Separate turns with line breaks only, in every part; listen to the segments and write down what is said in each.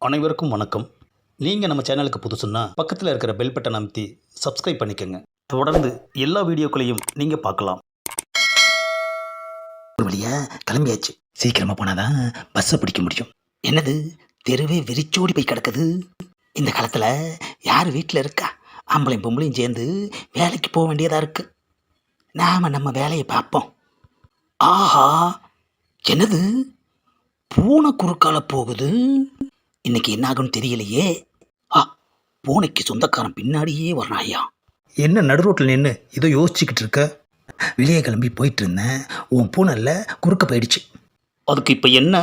அனைவருக்கும் வணக்கம். நீங்கள் நம்ம சேனலுக்கு புதுசுன்னா பக்கத்தில் இருக்கிற பெல் பட்டன் அமைத்தி சப்ஸ்கிரைப் பண்ணிக்கோங்க. தொடர்ந்து எல்லா வீடியோக்களையும் நீங்கள் பார்க்கலாம்.
ஒரு வழியா கிளம்பியாச்சு. சீக்கிரமா போனாதான் பஸ்ஸை பிடிக்க முடியும். என்னது, தெருவே வெறிச்சோடி போய் கிடக்குது. இந்த காலத்துல யார் வீட்டில் இருக்கா? ஆம்பளையும் பொம்பளையும் சேர்ந்து வேலைக்கு போக வேண்டியதா இருக்கு. நாம நம்ம வேலையை பார்ப்போம். ஆஹா, என்னது, பூனை குறுக்கால போகுது. இன்னைக்கு என்ன ஆகும்னு தெரியலையே. ஆ, பூனைக்கு சொந்தக்காரன் பின்னாடியே வர்றாயா?
என்ன நடு ரோட்டில் நின்று ஏதோ யோசிச்சுக்கிட்டு இருக்க?
வெளியே கிளம்பி போயிட்டு இருந்தேன். உன் பூனைல குறுக்க போயிடுச்சு.
அதுக்கு இப்போ என்ன?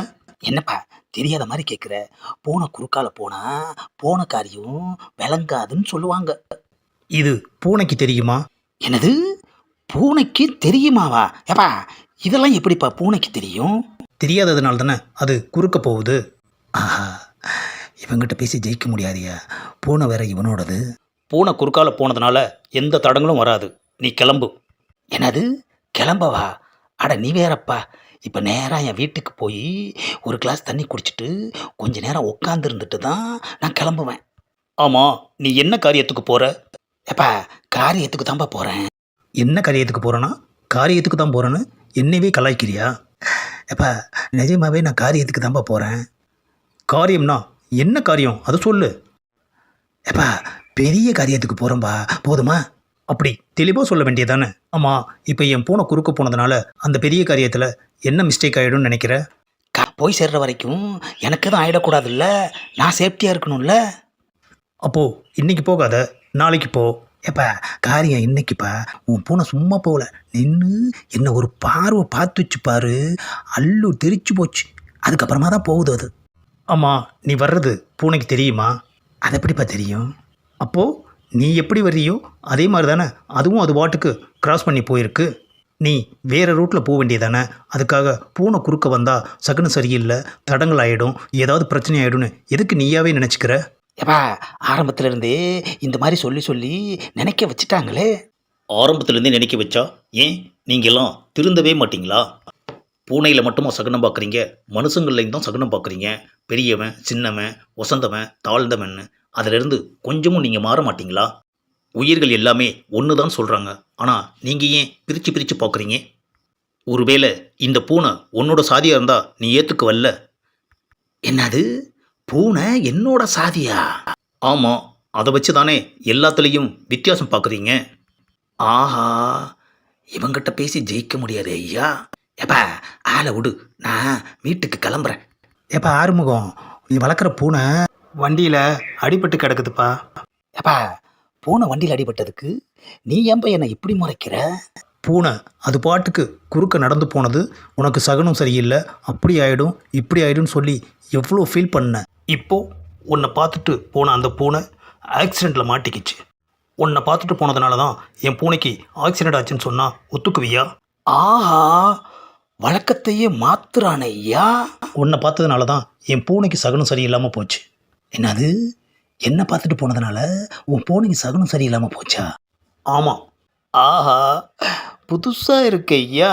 என்னப்பா தெரியாத மாதிரி கேட்குற? பூனை குறுக்கால போனா பூனைக்காரியும் விளங்காதுன்னு சொல்லுவாங்க.
இது பூனைக்கு தெரியுமா?
என்னது, பூனைக்கு தெரியுமாவா? ஏப்பா, இதெல்லாம் எப்படிப்பா பூனைக்கு தெரியும்?
தெரியாததுனால தானே அது குறுக்க போகுது.
ஆஹா, இவங்கிட்ட பேசி ஜெயிக்க முடியாதியா. பூனை வேற இவனோடது.
பூனை குறுக்கால போனதுனால எந்த தடங்களும் வராது. நீ கிளம்பு.
என்னது, கிளம்பவா? அட நீ வேறப்பா. இப்போ நேராக என் வீட்டுக்கு போய் ஒரு கிளாஸ் தண்ணி குடிச்சிட்டு கொஞ்ச நேரம் உட்காந்து இருந்துட்டு தான் நான் கிளம்புவேன்.
ஆமாம், நீ என்ன காரியத்துக்கு போகிற?
ஏப்பா, காரியத்துக்கு தான்ப்பா போகிறேன்.
என்ன காரியத்துக்கு போகிறேன்னா காரியத்துக்கு தான் போகிறேன்னு என்னவே கலாய்க்கிறியா?
ஏப்பா, நிஜமாவே நான் காரியத்துக்கு தான்ப்பா போகிறேன்.
காரியம்னா என்ன காரியம் அதை சொல்லு.
ஏப்பா, பெரிய காரியத்துக்கு போகிறோம்பா, போதுமா?
அப்படி தெளிவாக சொல்ல வேண்டியதானே? ஆமாம், இப்போ என் பூனை குறுக்க போனதுனால அந்த பெரிய காரியத்தில் என்ன மிஸ்டேக் ஆகிடும்னு நினைக்கிற?
போய் சேர்ற வரைக்கும் எனக்கு எதுவும் ஆகிடக்கூடாதுல்ல. நான் சேஃப்டியாக இருக்கணும்ல.
அப்போது இன்னைக்கு போகாத, நாளைக்கு போ.
ஏப்பா, காரியம் இன்னைக்குப்பா. உன் பூனை சும்மா போகல, நின்று என்ன ஒரு பார்வை பார்த்து வச்சு பாரு. அல்லு தெரிச்சு போச்சு. அதுக்கப்புறமா தான் போகுது அது.
ஆமாம், நீ வர்றது பூனைக்கு தெரியுமா?
அது எப்படிப்பா தெரியும்?
அப்போது நீ எப்படி வர்றியோ அதே மாதிரி தானே அதுவும் அது வாட்டுக்கு கிராஸ் பண்ணி போயிருக்கு. நீ வேறு ரூட்டில் போக வேண்டியதானே? அதுக்காக பூனை குறுக்க வந்தால் சகுனம் சரியில்லை, தடங்கள் ஆகிடும், ஏதாவது பிரச்சனை ஆகிடும்னு எதுக்கு நீயாவே நினச்சிக்கிற?
ஏப்பா, ஆரம்பத்திலேருந்தே இந்த மாதிரி சொல்லி சொல்லி நினைக்க வச்சுட்டாங்களே.
ஆரம்பத்துலேருந்தே நினைக்க வச்சா ஏன் நீங்கள்லாம் திருந்தவே மாட்டிங்களா? பூனையில் மட்டுமா சகுனம் பார்க்குறீங்க? மனுஷங்கள்லையும் தான் சகுனம் பார்க்குறீங்க. பெரியவன், சின்னவன், வசந்தவன், தாழ்ந்தவன், அதிலிருந்து கொஞ்சமும் நீங்கள் மாற மாட்டிங்களா? உயிர்கள் எல்லாமே ஒன்று தான் சொல்கிறாங்க. ஆனால் நீங்கள் ஏன் பிரித்து பிரித்து பார்க்குறீங்க? ஒருவேளை இந்த பூனை உன்னோட சாதியாக இருந்தால் நீ ஏற்றுக்குவல்ல?
என்னது, பூனை என்னோட சாதியா?
ஆமாம், அதை வச்சு தானே எல்லாத்துலேயும் வித்தியாசம் பார்க்குறீங்க.
ஆஹா, இவங்கிட்ட பேசி ஜெயிக்க முடியாது ஐயா. ஏப்பா, ஆளை விடு, நான் வீட்டுக்கு கிளம்புறேன். ஏப்பா ஆறுமுகம், நீ வளர்க்குற பூனை
வண்டியில் அடிபட்டு கிடக்குதுப்பா.
ஏப்பா, பூனை வண்டியில் அடிபட்டதுக்கு நீ ஏன்பா என்னை இப்படி முறைக்கிற?
பூனை அது பாட்டுக்கு குறுக்க நடந்து போனது உனக்கு சகுனம் சரியில்லை, அப்படி ஆகிடும் இப்படி ஆகிடும்னு சொல்லி எவ்வளோ ஃபீல் பண்ண. இப்போது உன்னை பார்த்துட்டு போன அந்த பூனை ஆக்சிடெண்ட்டில் மாட்டிக்கிச்சு. உன்னை பார்த்துட்டு போனதுனால தான் என் பூனைக்கு ஆக்சிடெண்ட் ஆச்சுன்னு சொன்னால் ஒத்துக்குவியா?
ஆஹா, வழக்கத்தையே மாத்துறானே ஐயா.
உன்னை பார்த்ததுனால தான் என் பூனைக்கு சகுனம் சரியில்லாமல் போச்சு.
என்னது, என்ன பார்த்துட்டு போனதுனால உன் பூனைக்கு சகுனம் சரியில்லாமல் போச்சா?
ஆமாம்.
ஆஹா, புதுசாக இருக்கு ஐயா.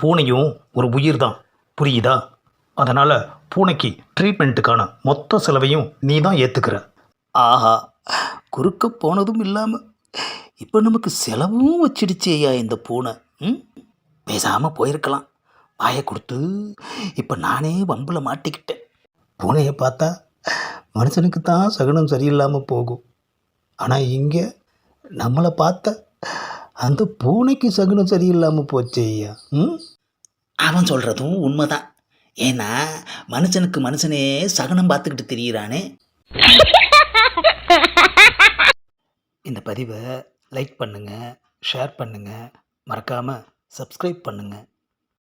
பூனையும் ஒரு உயிர் தான், புரியுதா? அதனால் பூனைக்கு ட்ரீட்மெண்ட்டுக்கான மொத்த செலவையும் நீ தான் ஏற்றுக்கிற.
ஆஹா, குறுக்க போனதும் இல்லாமல் இப்போ நமக்கு செலவும் வச்சிடுச்சு ஐயா இந்த பூனை. பேசாமல் போயிருக்கலாம். வாயை கொடுத்து இப்போ நானே வம்பில் மாட்டிக்கிட்டேன். பூனையை பார்த்தா மனுஷனுக்கு தான் சகுனம் சரியில்லாமல் போகும். ஆனால் இங்கே நம்மளை பார்த்த அந்த பூனைக்கு சகுனம் சரியில்லாமல் போச்சு ஐயா. அவன் சொல்கிறதும் உண்மைதான். ஏன்னா மனுஷனுக்கு மனுஷனே சகுனம் பார்த்துக்கிட்டு திரியிறானே. இந்த பதிவை லைக் பண்ணுங்கள், ஷேர் பண்ணுங்கள், மறக்காமல் சப்ஸ்கிரைப் பண்ணுங்கள்.